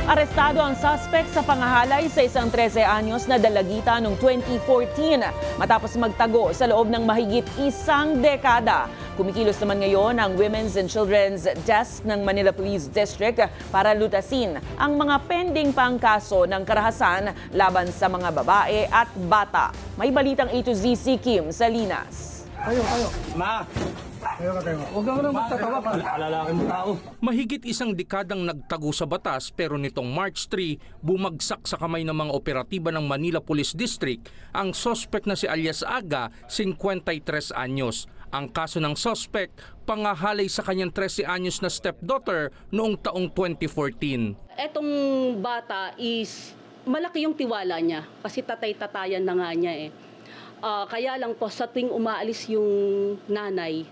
Arestado ang suspect sa pangahalay sa isang 13 anyos na dalagita noong 2014 matapos magtago sa loob ng mahigit isang dekada. Kumikilos naman ngayon ang Women's and Children's Desk ng Manila Police District para lutasin ang mga pending pang kaso ng karahasan laban sa mga babae at bata. May balitang A to Z si Kim Salinas. Ayo. Ma! Huwag ka na magtatawa pa. Alalaki mo tao. Mahigit isang dekadang nagtago sa batas pero nitong March 3, bumagsak sa kamay ng mga operatiba ng Manila Police District ang sospek na si alias Aga, 53 anyos. Ang kaso ng sospek, pangahalay sa kanyang 13 anyos na stepdaughter noong taong 2014. Etong bata is malaki yung tiwala niya kasi tatay-tatayan na nga niya eh. Kaya lang po sa tuwing umaalis yung nanay,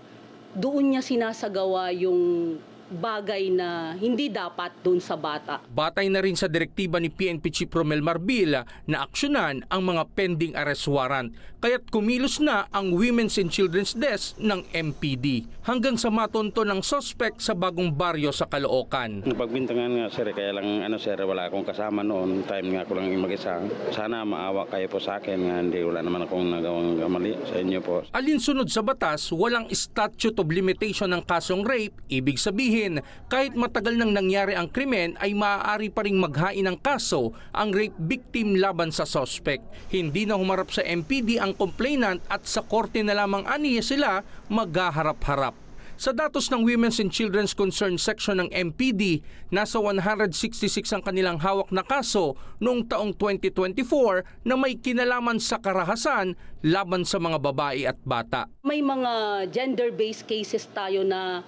doon niya sinasagawa yung bagay na hindi dapat doon sa bata. Batay na rin sa direktiba ni PNP Chief Romel Marbilla na aksyonan ang mga pending arrest warrant. Kaya't kumilos na ang Women's and Children's Desk ng MPD hanggang sa matonto ng suspect sa bagong baryo sa Caloocan. Napagbintangan nga sir, kaya lang sir, wala akong kasama noon. Time nga ko lang mag-isa. Sana maawa kayo po sa akin nga hindi wala naman akong nagawang mali sa inyo po. Alinsunod sa batas, walang statute of limitation ng kasong rape. Ibig sabihin, kahit matagal nang nangyari ang krimen ay maaari pa ring maghain ng kaso ang rape victim laban sa suspect. Hindi na humarap sa MPD ang complainant at sa korte na lamang aniya sila maghaharap-harap. Sa datos ng Women's and Children's Concern Section ng MPD, nasa 166 ang kanilang hawak na kaso noong taong 2024 na may kinalaman sa karahasan laban sa mga babae at bata. May mga gender-based cases tayo na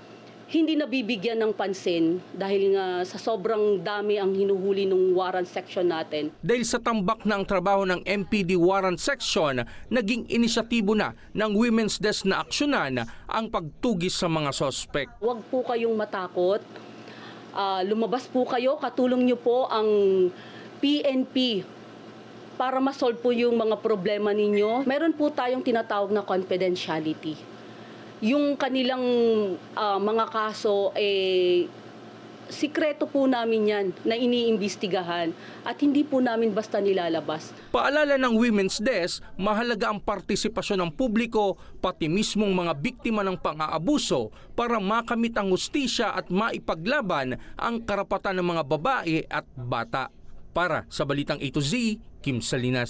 hindi nabibigyan ng pansin dahil nga sa sobrang dami ang hinuhuli ng warrant section natin. Dahil sa tambak na ang trabaho ng MPD Warrant Section, naging inisyatibo na ng Women's Desk na aksyonan ang pagtugis sa mga sospek. Huwag po kayong matakot. Lumabas po kayo, katulong niyo po ang PNP para masolve po yung mga problema ninyo. Meron po tayong tinatawag na confidentiality. Yung kanilang mga kaso, sikreto po namin yan na iniimbestigahan at hindi po namin basta nilalabas. Paalala ng Women's Desk, mahalaga ang partisipasyon ng publiko pati mismong mga biktima ng pang-aabuso para makamit ang hustisya at maipaglaban ang karapatan ng mga babae at bata. Para sa Balitang A to Z, Kim Salinas.